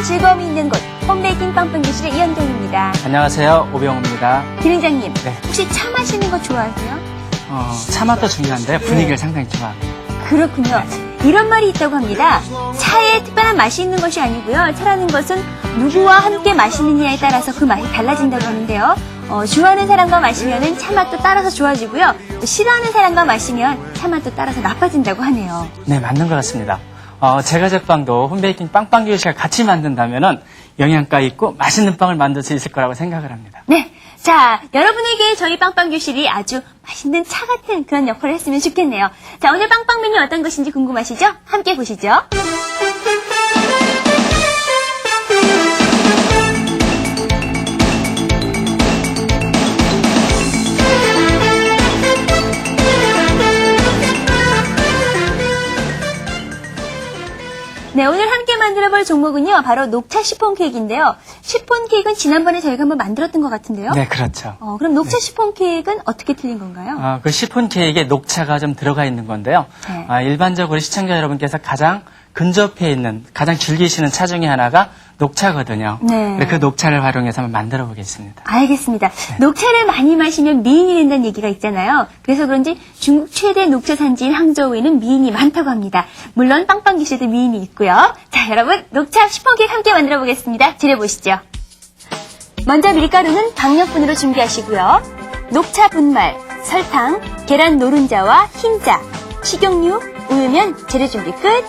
즐거움이 있는 곳 홈베이킹 빵빵 교실의 이현경입니다. 안녕하세요. 오병호입니다. 김은장님, 네. 혹시 차 마시는 거 좋아하세요? 차 맛도 중요한데 분위기를 상당히 좋아합니다. 그렇군요. 이런 말이 있다고 합니다. 차에 특별한 맛이 있는 것이 아니고요. 차라는 것은 누구와 함께 마시느냐에 따라서 그 맛이 달라진다고 하는데요. 좋아하는 사람과 마시면 차 맛도 따라서 좋아지고요. 또 싫어하는 사람과 마시면 차 맛도 따라서 나빠진다고 하네요. 네, 맞는 것 같습니다. 제가 제빵도 홈베이킹 빵빵 교실 같이 만든다면은 영양가 있고 맛있는 빵을 만들 수 있을 거라고 생각을 합니다. 네. 자, 여러분에게 저희 빵빵 교실이 아주 맛있는 차 같은 그런 역할을 했으면 좋겠네요. 자, 오늘 빵빵 메뉴 어떤 것인지 궁금하시죠? 함께 보시죠. 네, 오늘 함께 만들어볼 종목은요, 바로 녹차 시폰 케이크인데요. 시폰 케이크는 지난번에 저희가 한번 만들었던 것 같은데요. 네, 그렇죠. 그럼 녹차 시폰 케이크는 어떻게 틀린 건가요? 그 시폰 케이크에 녹차가 좀 들어가 있는 건데요. 네. 일반적으로 시청자 여러분께서 가장 근접해 있는, 가장 즐기시는 차 중에 하나가 녹차거든요. 네. 그 녹차를 활용해서 한번 만들어 보겠습니다. 알겠습니다. 녹차를 많이 마시면 미인이 된다는 얘기가 있잖아요. 그래서 그런지 중국 최대 녹차 산지인 항저우에는 미인이 많다고 합니다. 물론 빵빵 기시도 미인이 있고요. 자, 여러분 녹차 시폰 케이크 함께 만들어 보겠습니다. 재료 보시죠. 먼저 밀가루는 박력분으로 준비하시고요. 녹차 분말, 설탕, 계란 노른자와 흰자, 식용유, 우유면 재료 준비 끝.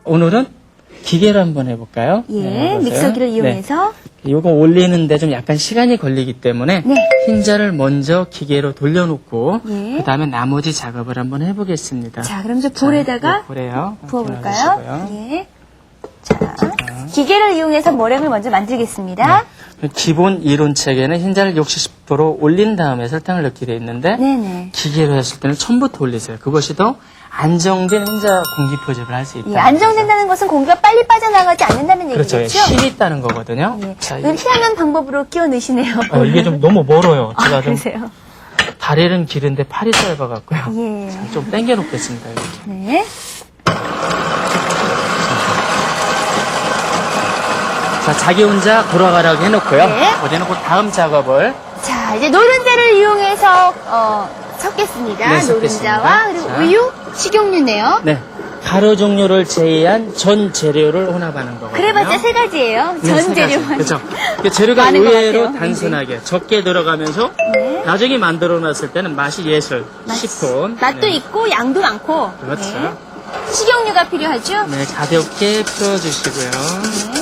오늘은 기계로 한번 해볼까요? 예, 보세요. 믹서기를 이용해서. 네. 이거 올리는데 좀 약간 시간이 걸리기 때문에 네. 흰자를 먼저 기계로 돌려놓고 예. 그 다음에 나머지 작업을 한번 해보겠습니다. 자, 그럼 저 볼에다가 볼에요. 부어볼까요? 예. 자, 기계를 이용해서 모량을 먼저 만들겠습니다. 네. 기본 이론책에는 흰자를 60도로 올린 다음에 설탕을 넣게 되어 있는데 네네. 기계로 했을 때는 처음부터 올리세요. 그것이 더 안정된 흰자 공기 포집을 할 수 있다. 예, 안정된다는 것은 공기가 빨리 빠져나가지 않는다는 그렇죠. 얘기겠죠? 힘이 있다는 거거든요. 예. 자, 그럼 희한한 방법으로 끼워 넣으시네요. 이게 좀 너무 멀어요. 제가 좀 그러세요? 다리는 길은데 팔이 짧아갖고요. 예. 좀 당겨 놓겠습니다. 이렇게. 네. 자, 자기 혼자 돌아가라고 해놓고요. 네. 해놓고 다음 작업을 자, 이제 노른자를 이용해서 섞겠습니다. 네, 섞겠습니다. 노른자와 그리고 자. 우유, 식용유네요. 네 가루 종류를 제외한 전 재료를 혼합하는 거거든요. 그래봤자 세 가지예요. 네, 전 세 가지. 재료만. 그렇죠. 재료가 많은 것 의외로 같아요, 단순하게 적게 들어가면서 네. 나중에 만들어놨을 때는 맛이 예술. 맛- 시폰. 맛도 네. 있고 양도 많고. 그렇죠. 네. 식용유가 필요하죠? 네, 가볍게 풀어주시고요. 네.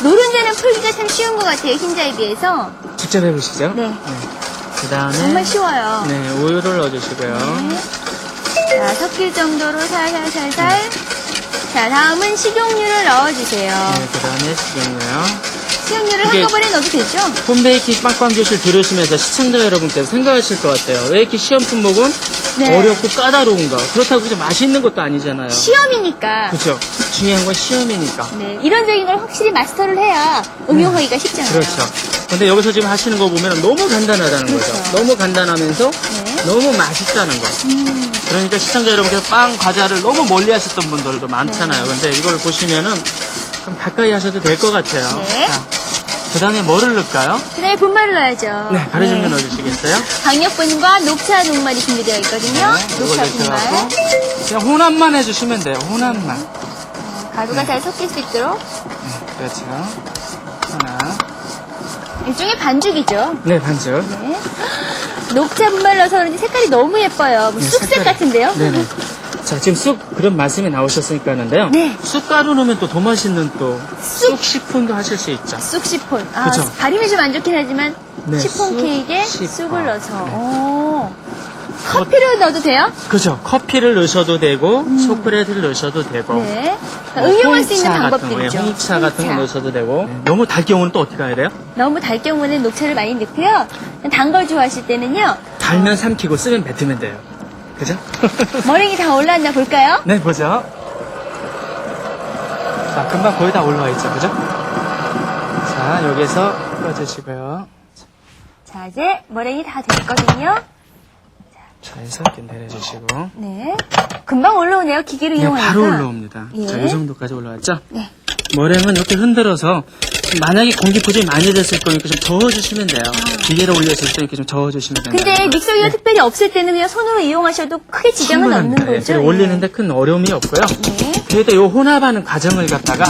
노른자는 풀기가 참 쉬운 것 같아요. 흰자에 비해서. 직접 해보시죠. 네. 그 다음에 정말 쉬워요. 네, 우유를 넣어주시고요. 네. 자, 섞일 정도로 살살살살. 자, 다음은 식용유를 넣어주세요. 네, 그 다음에 식용유요. 식용유를 이게- 한꺼번에 넣어도 되죠? 홈베이킹 빵빵 교실 들으시면서 시청자 여러분께서 생각하실 것 같아요. 왜 이렇게 시험 품목은 네. 어렵고 까다로운가? 그렇다고 그저 맛있는 것도 아니잖아요. 시험이니까. 그렇죠. 중요한 건 시험이니까. 네, 이런적인 걸 확실히 마스터를 해야 응용하기가 쉽잖아요. 그렇죠. 근데 여기서 지금 하시는 거 보면 너무 간단하다는 그렇죠. 거죠. 너무 간단하면서 네. 너무 맛있다는 거. 그러니까 시청자 여러분께서 빵, 과자를 너무 멀리 하셨던 분들도 많잖아요. 근데 이걸 보시면은 좀 가까이 하셔도 될 것 같아요. 네. 그 다음에 뭐를 넣을까요? 그 다음에 분말을 넣어야죠. 네, 가루 종류 넣어주시겠어요? 강력분과 녹차 녹말이 준비되어 있거든요. 녹차 이걸 분말. 넣어갖고 그냥 혼합만 해주시면 돼요. 혼합만. 가루가 잘 섞일 수 있도록. 네, 그렇죠. 하나. 일종의 반죽이죠. 네, 반죽. 네. 녹차 분말 넣어서 그런지 색깔이 너무 예뻐요. 네, 쑥색 색깔이- 같은데요? 네네. 자, 지금 쑥 그런 말씀이 나오셨으니까 하는데요. 네. 쑥가루 넣으면 또 더 맛있는 또 쑥 시폰도 하실 수 있죠. 쑥 시폰. 아, 그쵸. 발음이 좀 안 좋긴 하지만 네, 시폰 쑥 케이크에 시폰. 쑥을 넣어서. 네. 오. 커피를 넣어도 돼요? 그죠. 커피를 넣으셔도 되고, 초콜릿을 넣으셔도 되고. 네. 그러니까 응용할 수 있는 홍차 같은 방법들이죠. 거, 홍차 같은 거 홍차. 넣으셔도 되고. 너무 달 경우는 또 어떻게 해야 돼요? 너무 달 경우는 녹차를 많이 넣고요. 단 걸 좋아하실 때는요. 달면 삼키고 쓰면 뱉으면 돼요. 그죠? 머랭이 다 올라왔나 볼까요? 네, 보죠. 자, 금방 거의 다 올라와 있죠. 그죠? 자, 여기서 풀어주시고요. 자, 이제 머랭이 다 됐거든요. 자, 자, 해서 이렇게 내려주시고. 네. 금방 올라오네요. 기계를 네, 이용하니까. 바로 올라옵니다. 예. 자, 이 정도까지 올라왔죠? 네. 머랭은 이렇게 흔들어서 만약에 공기 포진이 많이 됐을 거니까 좀 저어주시면 돼요. 기계를 올렸을 때 이렇게 좀 저어주시면 됩니다. 근데 믹서기가 특별히 없을 때는 그냥 손으로 이용하셔도 크게 지장은 없는 충분합니다. 예, 거죠? 그리고 올리는데 큰 어려움이 없고요. 네. 그래도 이 혼합하는 과정을 갖다가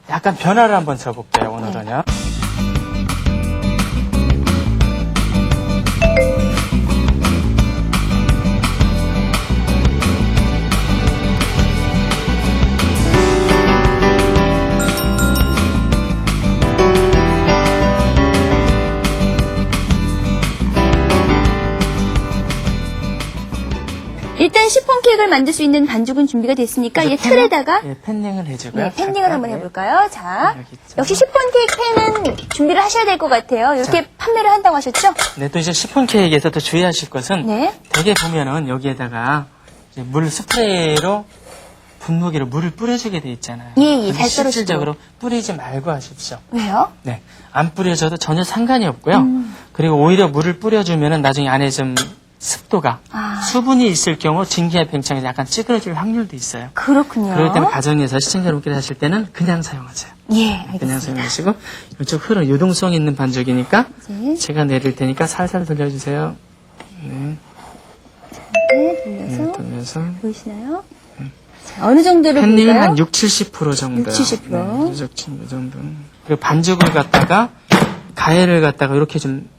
약간 변화를 한번 줘볼게요, 오늘은요. 일단 시폰 케이크를 만들 수 있는 반죽은 준비가 됐으니까 이 틀에다가 예, 팬닝을 해주고요. 네, 팬닝을 한번 해볼까요? 자, 여기 있죠. 역시 시폰 케이크 팬은 준비를 하셔야 될 것 같아요. 이렇게 판매를 한다고 하셨죠? 네, 또 이제 시폰 케이크에서 또 주의하실 것은 네. 되게 보면은 여기에다가 이제 물 스프레이로 분무기로 물을 뿌려주게 돼 있잖아요. 예, 예, 근데 잘 떨어지도록. 실질적으로 뿌리지 말고 하십시오. 왜요? 네, 안 뿌려줘도 전혀 상관이 없고요. 그리고 오히려 물을 뿌려주면은 나중에 안에 좀 습도가 아. 수분이 있을 경우 증기와 팽창이 약간 찌그러질 확률도 있어요. 그렇군요. 그럴 때는 가정에서 시청자 여러분께서 하실 때는 그냥 사용하세요. 예, 그냥 알겠습니다. 사용하시고 이쪽 흐름 유동성 있는 반죽이니까 네. 제가 내릴 테니까 살살 돌려주세요. 네, 네, 돌려서 돌려서 보이시나요? 자, 어느 정도로 팬닝은 볼까요? 한 60-70% 정도요. 60-70%. 네, 이 정도. 그리고 반죽을 갖다가 가해를 갖다가 이렇게 좀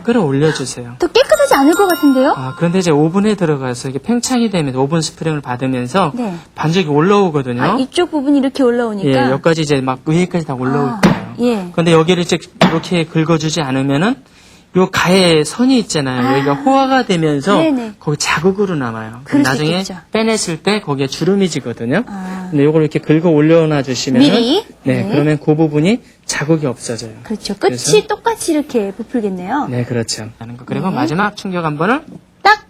끌어올려주세요. 또 깨끗하지 않을 것 같은데요? 아, 그런데 이제 오븐에 들어가서 이게 팽창이 되면서 오븐 스프링을 받으면서 네. 반죽이 올라오거든요. 아, 이쪽 부분이 이렇게 올라오니까. 예, 여기까지 이제 막 위에까지 다 올라올 아, 거예요. 예. 그런데 여기를 이제 이렇게 긁어주지 않으면은 요 가해 선이 있잖아요. 여기가 호화가 되면서 네네. 거기 자국으로 남아요. 그럴 수 나중에 있겠죠. 빼냈을 때 거기에 주름이 지거든요. 아. 근데 요걸 이렇게 긁어 올려놔 주시면 미리? 네, 네. 그러면 그 부분이 자국이 없어져요. 그렇죠. 끝이 그래서- 똑같이 이렇게 부풀겠네요. 네, 그렇죠. 하는 거. 그리고 네. 마지막 충격 한 번을 딱!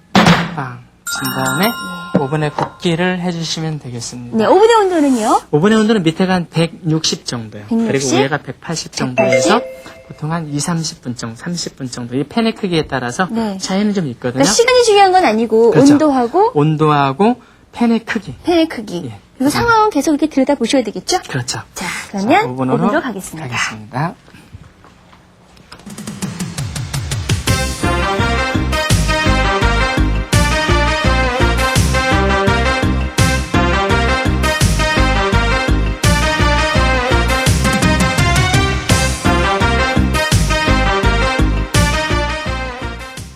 빵! 친 다음에 오븐에 굽기를 해주시면 되겠습니다. 네, 오븐의 온도는요? 오븐의 온도는 밑에가 한 160 정도요. 160? 그리고 위에가 180 정도에서 보통 한 20-30분 정도, 30분 정도. 이 팬의 크기에 따라서 네. 차이는 좀 있거든요. 그러니까 시간이 중요한 건 아니고 그렇죠. 온도하고 온도하고 팬의 크기. 팬의 크기. 예. 그리고 상황은 계속 이렇게 들여다 보셔야 되겠죠? 그렇죠. 자, 그러면 자, 오븐으로 가겠습니다. 가겠습니다.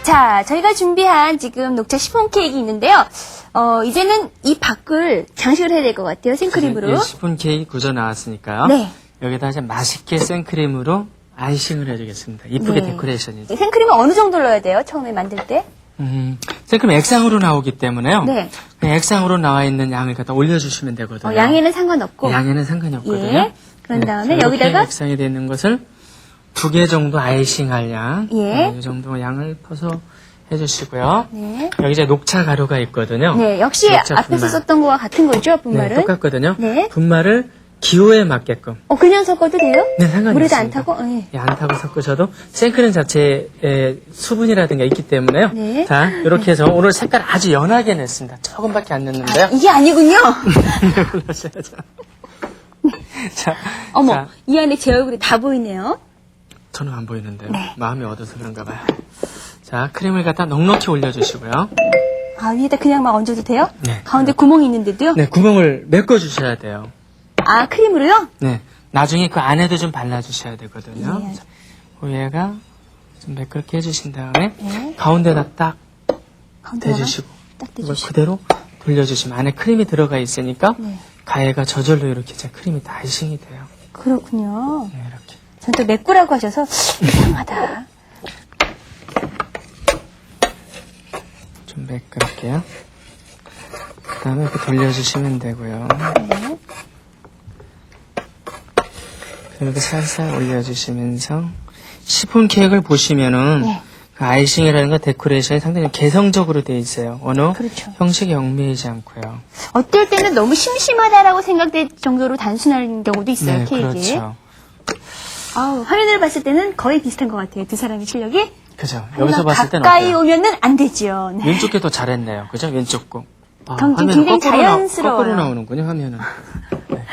자, 저희가 준비한 지금 녹차 시폰 케이크 있는데요. 이제는 이 밖을 장식을 해야 될 것 같아요. 생크림으로. 예, 시폰 케이크 구조 나왔으니까요. 네. 여기다 이제 맛있게 생크림으로 아이싱을 해주겠습니다. 이쁘게 네. 데코레이션이죠. 생크림을 어느 정도 넣어야 돼요? 처음에 만들 때? 생크림 액상으로 나오기 때문에요. 네. 그냥 액상으로 나와 있는 양을 갖다 올려주시면 되거든요. 양에는 상관없고. 양에는 상관이 없거든요. 예. 그런 다음에 자, 여기다가 이렇게 액상이 되어 있는 것을 2개 정도 아이싱할 양, 예. 이 정도 양을 퍼서 해주시고요. 네. 여기 이제 녹차 가루가 있거든요. 네, 역시 녹차 앞에서 분말. 썼던 거와 같은 거죠, 분말은? 네, 똑같거든요. 네. 분말을 기호에 맞게끔. 그냥 섞어도 돼요? 네, 상관이 물에도 안 없습니다. 타고? 네. 예, 안 타고 섞으셔도 생크림 자체에 수분이라든가 있기 때문에요. 네. 자, 이렇게 해서 오늘 색깔 아주 연하게 냈습니다. 조금밖에 안 냈는데요. 이게 아니군요. 골라셔야죠. 자, 어머, 자, 이 안에 제 얼굴이 다 보이네요. 저는 안 보이는데요. 네. 마음이 어두워서 그런가 봐요. 자, 크림을 갖다 넉넉히 올려주시고요. 아, 위에다 그냥 막 얹어도 돼요? 네. 가운데 구멍이 있는데도요? 네, 구멍을 메꿔주셔야 돼요. 아, 크림으로요? 네, 나중에 그 안에도 좀 발라주셔야 되거든요. 네. 자, 위에가 좀 매끄럽게 해주신 다음에 네. 가운데다 딱 가운데다가 대주시고 딱 이걸 대주시고. 그대로 돌려주시면 안에 크림이 들어가 있으니까 네. 가해가 저절로 이렇게 제 크림이 다 아이싱이 돼요. 그렇군요. 네, 이렇게. 전 또 메꾸라고 하셔서 이상하다. 좀 매끄럽게요. 그 다음에 이렇게 돌려주시면 되고요. 네. 이렇게 살살 올려주시면서 시폰 케이크를 보시면은 네. 그 아이싱이라는 거 데코레이션이 상당히 개성적으로 되어 있어요. 어느 그렇죠. 형식에 얽매이지 않고요. 어떨 때는 너무 심심하다라고 생각될 정도로 단순한 경우도 있어요, 네, 케이크에. 그렇죠. 아우, 화면을 봤을 때는 거의 비슷한 것 같아요. 두 사람의 실력이. 그죠. 여기서 봤을 때는 가까이 어때요? 오면은 안 되지요. 네. 왼쪽 게 더 잘했네요. 그죠? 왼쪽 거. 아, 경기 화면은 굉장히 거꾸로 자연스러워요. 거꾸로 나오는군요, 화면은. 네.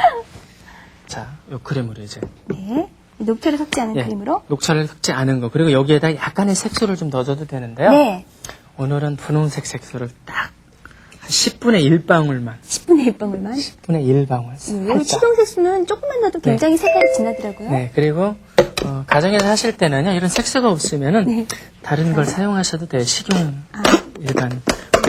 자, 요 크림으로 이제. 네. 녹차를 섞지 않은 예, 크림으로. 녹차를 섞지 않은 거. 그리고 여기에다 약간의 색소를 좀 넣어줘도 되는데요. 네. 오늘은 분홍색 색소를 딱 한 10분의 1방울만. 10분의 1방울만. 10분의 1방울. 여기 식용색소는 조금만 넣어도 굉장히 색깔이 진하더라고요. 네, 그리고 가정에서 하실 때는요, 이런 색소가 없으면은 네. 다른 걸 사용하셔도 돼요. 식용, 일반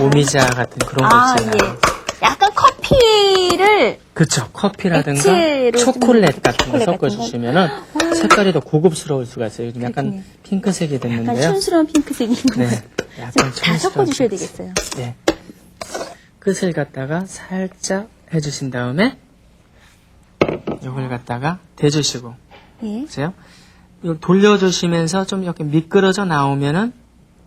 오미자 같은 그런 거 있잖아요. 예. 약간 커피를 그쵸. 커피라든가 액체로 초콜릿 같은 거 초콜릿 같은 섞어주시면은 색깔이 더 고급스러울 수가 있어요. 요즘 약간 그렇군요. 핑크색이 약간 됐는데요. 촌스러운 핑크색인 것 네, 같아요. 약간 다 섞어주셔야 되겠어요. 네. 끝을 갖다가 살짝 해주신 다음에 이걸 갖다가 대주시고 예. 보세요. 이걸 돌려주시면서 좀 이렇게 미끄러져 나오면은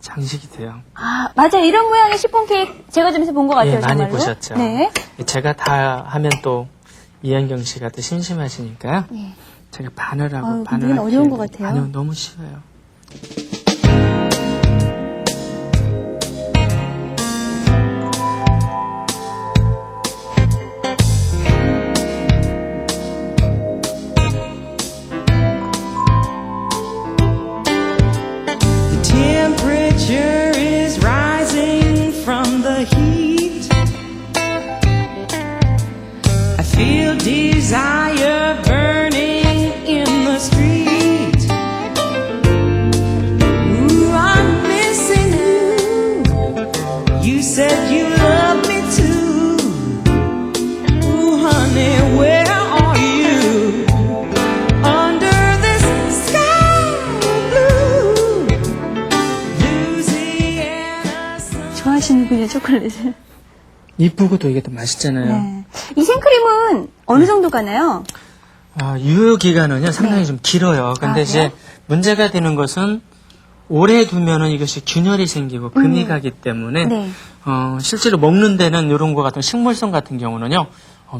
장식이 돼요. 아, 맞아요. 이런 모양의 시폰 케이크 제가 점에서 본 것 같아요. 예, 많이 정말로. 보셨죠. 네. 제가 다 하면 또 이현경 씨가 또 심심하시니까요. 예. 제가 반을 하고 아유, 반을 이건 할게요. 어려운 것 같아요. 아니요, 너무 쉬워요. The temperature is rising from the heat. I feel desire burning in the street. Ooh, I'm missing you. You said you loved me too. Ooh, honey, where are you? Under this sky blue, Louisiana sun. 좋아하시는군요, 초콜릿을. 이쁘고 또 이게 또 맛있잖아요. 네. 이 생크림은 어느 정도 가나요? 유효 기간은요 상당히 네. 좀 길어요. 근데 아, 이제 그래요? 문제가 되는 것은 오래 두면은 이것이 균열이 생기고 금이 가기 때문에 네. 실제로 먹는 데는 이런 거 같은 식물성 같은 경우는요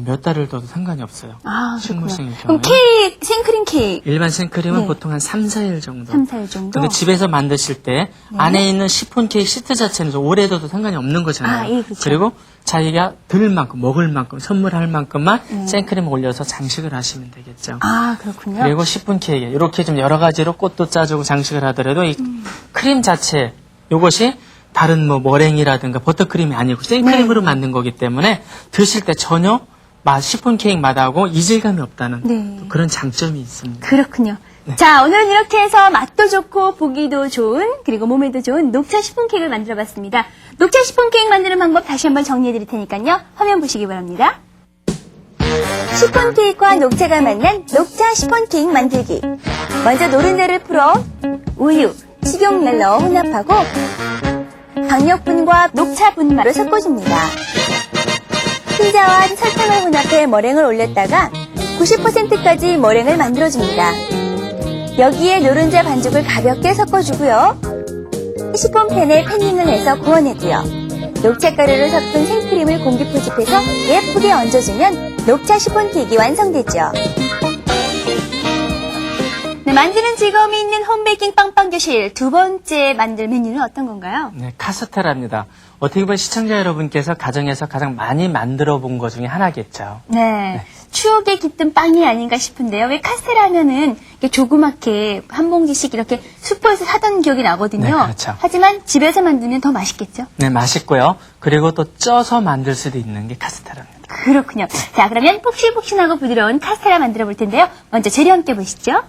몇 달을 둬도 상관이 없어요. 아, 식물성인 그렇구나. 그럼 경우에. 케이크, 생크림 케이크. 일반 생크림은 네. 보통 한 3, 4일 정도. 3, 4일 정도? 근데 집에서 만드실 때 안에 있는 시폰 케이크 시트 자체는 좀 오래 둬도 상관이 없는 거잖아요. 아, 예, 그렇죠. 그리고 자기가 들 만큼, 먹을 만큼, 선물할 만큼만 생크림 올려서 장식을 하시면 되겠죠. 아, 그렇군요. 그리고 10분 케이크 이렇게 좀 여러 가지로 꽃도 짜주고 장식을 하더라도 이 크림 자체 이것이 다른 뭐 머랭이라든가 버터크림이 아니고 생크림으로 만든 거기 때문에 드실 때 전혀 10분 케이크 맛하고 이질감이 없다는 네. 또 그런 장점이 있습니다. 그렇군요. 네. 자, 오늘은 이렇게 해서 맛도 좋고 보기도 좋은 그리고 몸에도 좋은 녹차 시폰 케이크를 만들어 봤습니다. 녹차 시폰 케이크 만드는 방법 다시 한번 정리해 드릴 테니까요. 화면 보시기 바랍니다. 시폰 케이크와 녹차가 만난 녹차 시폰 케이크 만들기. 먼저 노른자를 풀어 우유, 식용유를 넣어 혼합하고 박력분과 녹차 분말을 섞어줍니다. 흰자와 설탕을 혼합해 머랭을 올렸다가 90%까지 머랭을 만들어줍니다. 여기에 노른자 반죽을 가볍게 섞어주고요. 시폰팬에 패닝을 해서 구워내고요. 녹차가루를 섞은 생크림을 공기 포집해서 예쁘게 얹어주면 녹차 시폰 케이크가 완성되죠. 네, 만드는 즐거움이 있는 홈베이킹 빵빵교실 두 번째 만들 메뉴는 어떤 건가요? 네, 카스테라입니다. 어떻게 보면 시청자 여러분께서 가정에서 가장 많이 만들어 본 것 중에 하나겠죠. 네. 추억에 깃든 빵이 아닌가 싶은데요. 왜 카스테라 하면은 이렇게 조그맣게 한 봉지씩 이렇게 슈퍼에서 사던 기억이 나거든요. 네, 그렇죠. 하지만 집에서 만들면 더 맛있겠죠? 네, 맛있고요. 그리고 또 쪄서 만들 수도 있는 게 카스테라입니다. 그렇군요. 자, 그러면 폭신폭신하고 부드러운 카스테라 만들어 볼 텐데요. 먼저 재료 함께 보시죠.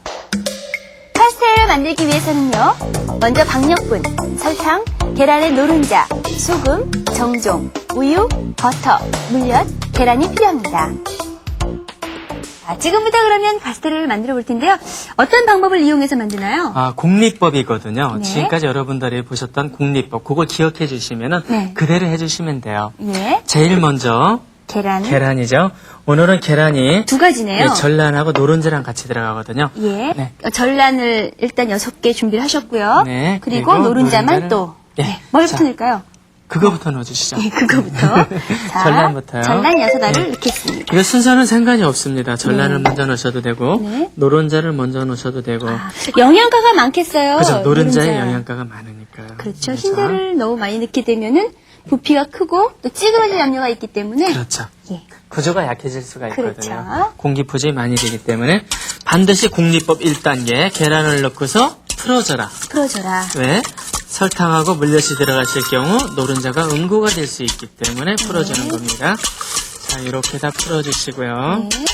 카스테라를 만들기 위해서는요. 먼저 박력분, 설탕, 계란의 노른자, 소금, 정종, 우유, 버터, 물엿, 계란이 필요합니다. 자, 지금부터 그러면 카스테라를 만들어 볼 텐데요. 어떤 방법을 이용해서 만드나요? 공리법이거든요. 네. 지금까지 여러분들이 보셨던 공리법, 그거 기억해 주시면은 네. 그대로 해주시면 돼요. 예. 제일 먼저 계란이죠. 오늘은 계란이 두 가지네요. 예, 전란하고 노른자랑 같이 들어가거든요. 예. 네. 전란을 일단 6개 준비를 하셨고요. 네, 그리고 그리고 노른자만 노른자를- 또. 예. 네. 뭐부터 자. 넣을까요? 그거부터 넣어주시죠. 네, 그거부터. 자, 전란부터요. 전란 6알을 넣겠습니다. 이거 순서는 상관이 없습니다. 전란을 먼저 넣으셔도 되고 네. 노른자를 먼저 넣으셔도 되고 영양가가 많겠어요. 그죠. 노른자에 노른자. 영양가가 많으니까요. 그렇죠. 흰자를 너무 많이 넣게 되면은 부피가 크고 또 찌그러질 염려가 있기 때문에 그렇죠. 예. 구조가 약해질 수가 있거든요. 그렇죠. 공기포집이 많이 되기 때문에 반드시 공리법 1단계 계란을 넣고서 풀어줘라. 풀어줘라. 왜? 설탕하고 물엿이 들어갔을 경우 노른자가 응고가 될 수 있기 때문에 풀어주는 겁니다. 자, 이렇게 다 풀어주시고요. 네.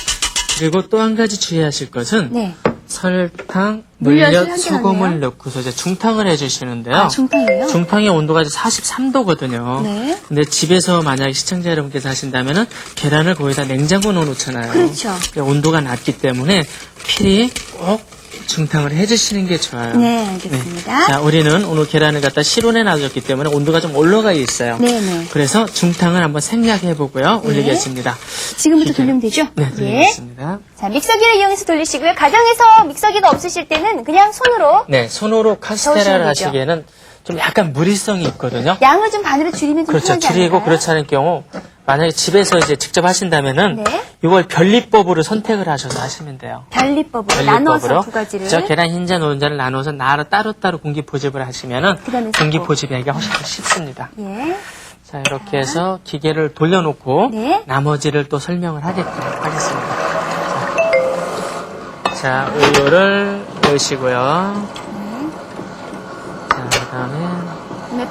그리고 또 한 가지 주의하실 것은 네. 설탕, 물엿을 물엿, 한개 소금을 넣네요. 넣고서 이제 중탕을 해주시는데요. 아, 중탕이에요? 중탕의 온도가 43도거든요. 네. 근데 집에서 만약에 시청자 여러분께서 하신다면은 계란을 거기다 냉장고 넣어놓잖아요. 그렇죠. 온도가 낮기 때문에 필히 꼭 중탕을 해주시는 게 좋아요. 네, 알겠습니다. 자, 우리는 오늘 계란을 갖다 실온에 놔줬기 때문에 온도가 좀 올라가 있어요. 네네. 그래서 중탕을 한번 생략해 보고요. 네. 올리겠습니다. 지금부터 돌리면 되죠? 네, 예. 돌리겠습니다. 자, 믹서기를 이용해서 돌리시고요. 가정에서 믹서기가 없으실 때는 그냥 손으로 네, 손으로 카스테라를 저으시면 되죠. 하시기에는 좀 약간 무리성이 있거든요. 양을 좀 반으로 줄이면 좀 그렇죠. 편하지 줄이고 않을까요? 그렇지 않을 경우 만약에 집에서 이제 직접 하신다면은 네. 이걸 변리법으로 선택을 하셔서 하시면 돼요. 변리법으로 나눠서 두 가지를. 그렇죠. 계란 흰자 노른자를 나눠서 따로따로 공기 포집을 하시면은 그다음에 공기 섞고. 포집하기가 훨씬 더 쉽습니다. 예. 자, 이렇게 해서 기계를 돌려놓고 네. 나머지를 또 설명을 하겠습니다. 자, 우유를 넣으시고요. 자, 그다음에 그다음에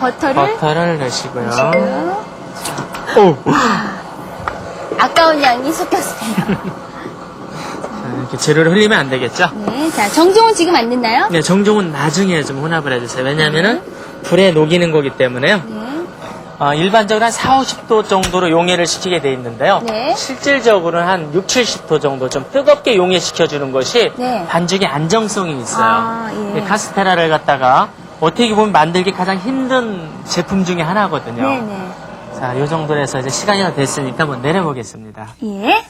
버터를 넣으시고요. 넣으시고요. 오! 아까운 양이 섞였습니다. 자, 이렇게 재료를 흘리면 안 되겠죠? 네. 자, 정종은 지금 안 넣나요? 네, 정종은 나중에 좀 혼합을 해주세요. 왜냐면은 불에 녹이는 거기 때문에요. 네. 일반적으로 한 4, 50도 정도로 용해를 시키게 돼 있는데요. 네. 실질적으로는 한 6, 70도 정도 좀 뜨겁게 용해시켜주는 것이 네. 반죽의 안정성이 있어요. 아, 예. 이 카스테라를 갖다가 어떻게 보면 만들기 가장 힘든 제품 중에 하나거든요. 네네. 자, 요 정도로 해서 이제 시간이 다 됐으니까 한번 내려보겠습니다. 예.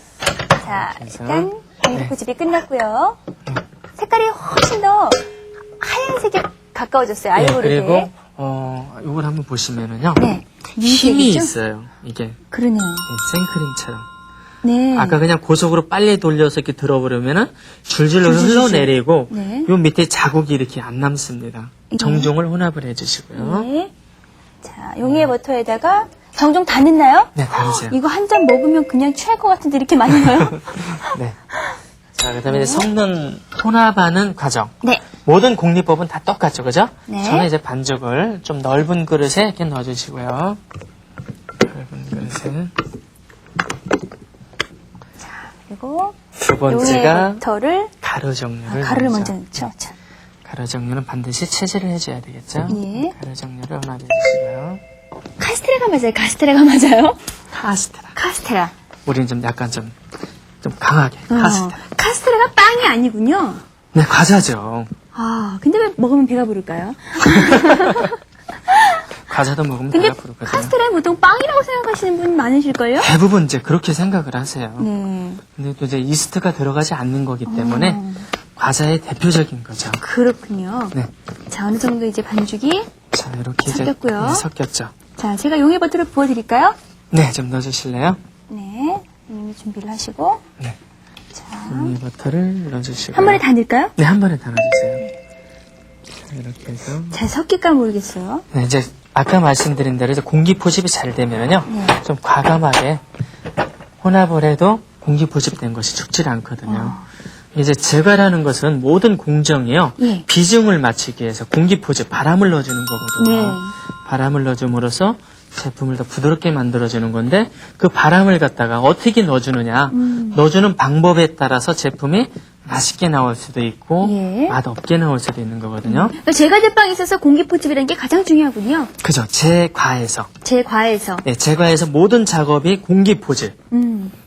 자, 그래서, 일단 네. 공기포집이 끝났고요. 색깔이 훨씬 더 하얀색에 가까워졌어요. 네, 알고르게. 그리고 이걸 한번 보시면은요. 네. 힘이 민색이죠? 있어요. 이게 그러네요. 생크림처럼. 네. 아까 그냥 고속으로 빨리 돌려서 이렇게 들어버리면은 줄줄 흘러내리고 네. 요 밑에 자국이 이렇게 안 남습니다. 네. 정종을 혼합을 해주시고요. 네. 자, 용의 버터에다가 정종 다 넣나요? 네, 다 넣으세요. 이거 한 잔 먹으면 그냥 취할 것 같은데 이렇게 많이 넣어요? 네. 자, 그다음에 이제 섞는 혼합하는 과정. 네. 모든 공리법은 다 똑같죠, 그죠? 네. 저는 이제 반죽을 좀 넓은 그릇에 이렇게 넣어주시고요. 넓은 그릇에. 그리고 두 용의 번째가 버터를 가루 종류를 가루를 넣죠. 먼저 넣죠. 자, 가루 종류는 반드시 체질을 해줘야 되겠죠? 예. 가루 종류를 혼합해주시고요. 카스테라가 맞아요. 카스테라가 맞아요. 카스테라. 카스테라. 우리는 좀 약간 좀 강하게 카스테라. 카스테라가 빵이 아니군요. 네, 과자죠. 아, 근데 왜 먹으면 배가 부를까요? 과자도 먹으면 근데 배가 부르거든요. 카스테라는 보통 빵이라고 생각하시는 분이 많으실걸요? 대부분 이제 그렇게 생각을 하세요. 네. 근데 또 이제 이스트가 들어가지 않는 거기 때문에 과자의 대표적인 거죠. 그렇군요. 네. 자, 어느 정도 이제 반죽이. 자, 이렇게 섞였고요. 이제 섞였죠. 자, 제가 용의 버터를 부어드릴까요? 네, 좀 넣어주실래요? 네. 이미 준비를 하시고. 네. 자, 버터를 넣어주시고. 한 번에 다 넣을까요? 네, 한 번에 다 넣어주세요. 자, 이렇게 해서. 잘 섞일까 모르겠어요. 네, 이제 아까 말씀드린 대로 이제 공기 포집이 잘 되면은요, 네. 좀 과감하게 혼합을 해도 공기 포집된 것이 죽질 않거든요. 이제 제과라는 것은 모든 공정이요, 예. 비중을 맞추기 위해서 공기 포집, 바람을 넣어주는 거거든요. 네. 바람을 넣어줌으로써 제품을 더 부드럽게 만들어주는 건데 그 바람을 갖다가 어떻게 넣어주느냐, 넣어주는 방법에 따라서 제품이 맛있게 나올 수도 있고 예. 맛없게 나올 수도 있는 거거든요. 그러니까 제과제빵에 있어서 공기포집이라는 게 가장 중요하군요. 그죠? 제과에서. 제과에서. 네, 제과에서 모든 작업이 공기 포집,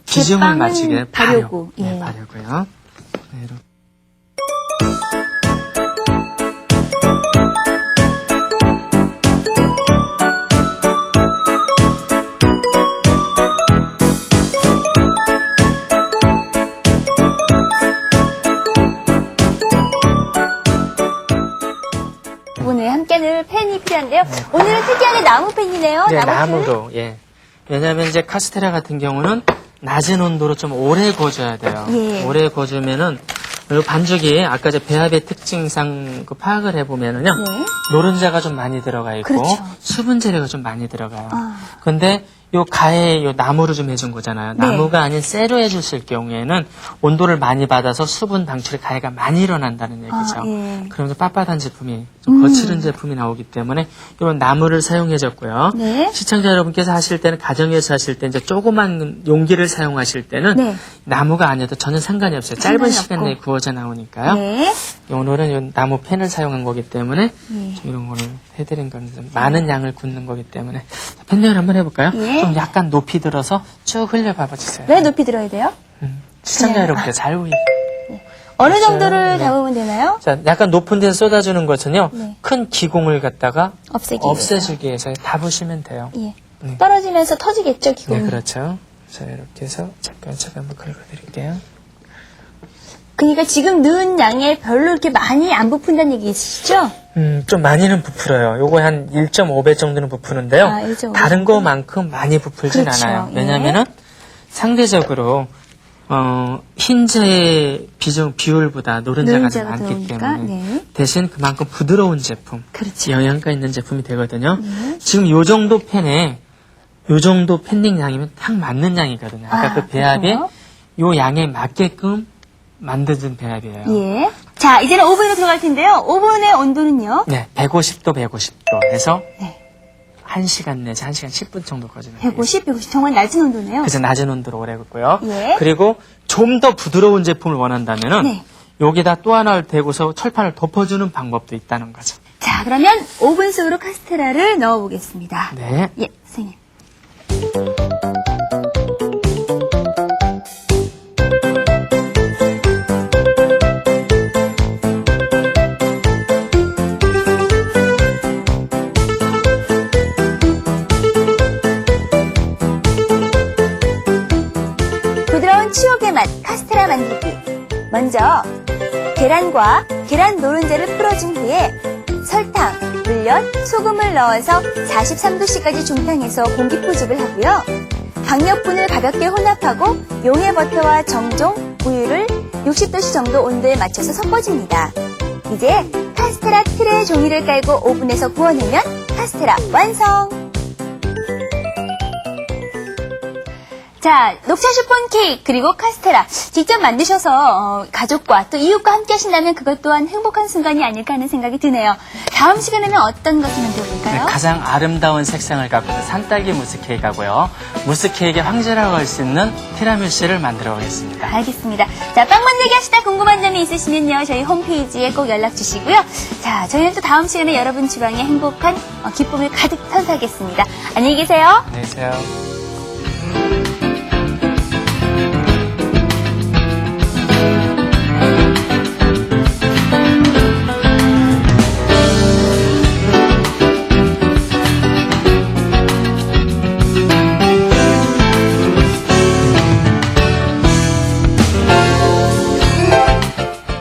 비중을 제빵은 맞추게 발효고. 네, 예. 발효고요. 네, 이렇게. 오늘 함께할 팬이 필요한데요. 오늘은 특이하게 나무팬이네요. 네, 나무팬. 나무로. 예. 왜냐하면 이제 카스테라 같은 경우는 낮은 온도로 좀 오래 구워줘야 돼요. 예. 오래 구워주면은 이 반죽이 아까 저 배합의 특징상 그 파악을 해보면은요. 네. 노른자가 좀 많이 들어가 있고 그렇죠. 수분 재료가 좀 많이 들어가요. 아. 근데 요 가에 요 나무로 좀 해준 거잖아요. 네. 나무가 아닌 쇠로 해줬을 경우에는 온도를 많이 받아서 수분 방출이 가해가 많이 일어난다는 얘기죠. 예. 그러면서 빳빳한 제품이 좀 거칠은 제품이 나오기 때문에 이런 나무를 사용해줬고요. 네. 시청자 여러분께서 하실 때는 가정에서 하실 때 이제 조그만 용기를 사용하실 때는 네. 나무가 아니어도 전혀 상관이 없어요. 짧은 상관이 시간 없고. 내에 구워져 나오니까요. 네. 오늘은 이 나무 팬을 사용한 거기 때문에 예. 좀 이런 거를 해드린 건 좀 많은 양을 굽는 거기 때문에 팬요리 한번 해볼까요? 예. 좀 약간 높이 들어서 쭉 흘려봐봐 주세요. 왜 높이 들어야 돼요? 시청자 그냥, 여러분께 잘 보이. 어느 됐어요. 정도를 네. 잡으면 되나요? 자, 약간 높은 데서 쏟아주는 것은요. 네. 큰 기공을 갖다가 없애기 없애주기 위해서 다 보시면 돼요. 예. 네. 떨어지면서 터지겠죠, 기공이. 네, 그렇죠. 자, 이렇게 해서 잠깐 제가 한번 긁어드릴게요. 그러니까 지금 넣은 양에 별로 이렇게 많이 안 부푼다는 얘기 있으시죠? 좀 많이는 부풀어요. 요거 한 1.5배 정도는 부푸는데요. 아, 1.5배. 다른 거만큼 많이 부풀진 그렇죠. 않아요. 예. 왜냐면은 상대적으로 흰자의 비율보다 노른자가 좀 노른자가 많기 들어오니까, 때문에 네. 대신 그만큼 부드러운 제품, 그렇죠. 영양가 있는 제품이 되거든요. 지금 요 정도 팬에 요 정도 팬딩 양이면 딱 맞는 양이거든요. 아까 아, 그 배합에 그렇군요. 요 양에 맞게끔 만드는 배합이에요. 예. 자, 이제는 오븐으로 들어갈 텐데요. 오븐의 온도는요? 네, 150도, 150도 해서 네. 1시간 내지 1시간 10분 정도 거지는 150, 150. 정말 낮은 온도네요. 그래서 낮은 온도로 오래 굽고요. 예. 그리고 좀 더 부드러운 제품을 원한다면은 네. 여기다 또 하나를 대고서 철판을 덮어주는 방법도 있다는 거죠. 자, 그러면 오븐 속으로 카스테라를 넣어보겠습니다. 네. 예, 선생님. 부드러운 추억의 맛 카스테라 만들기. 먼저 계란과 계란 노른자를 풀어준 후에 설탕, 물엿, 소금을 넣어서 43도씨까지 중탕해서 공기 포집을 하고요. 강력분을 가볍게 혼합하고 용해 버터와 정종, 우유를 60도씨 정도 온도에 맞춰서 섞어줍니다. 이제 카스테라 틀에 종이를 깔고 오븐에서 구워내면 카스테라 완성! 자, 녹차 슈폰 케이크 그리고 카스테라 직접 만드셔서 가족과 또 이웃과 함께 하신다면 그것 또한 행복한 순간이 아닐까 하는 생각이 드네요. 다음 시간에는 어떤 것을 만들어 볼까요? 가장 아름다운 색상을 갖고 있는 산딸기 무스 케이크하고요. 무스 케이크의 황제라고 할 수 있는 티라미수를 만들어 보겠습니다. 알겠습니다. 자, 빵 만들기 하시다 궁금한 점이 있으시면요. 저희 홈페이지에 꼭 연락 주시고요. 자, 저희는 또 다음 시간에 여러분 주방에 행복한 기쁨을 가득 선사하겠습니다. 안녕히 계세요. 안녕히 계세요.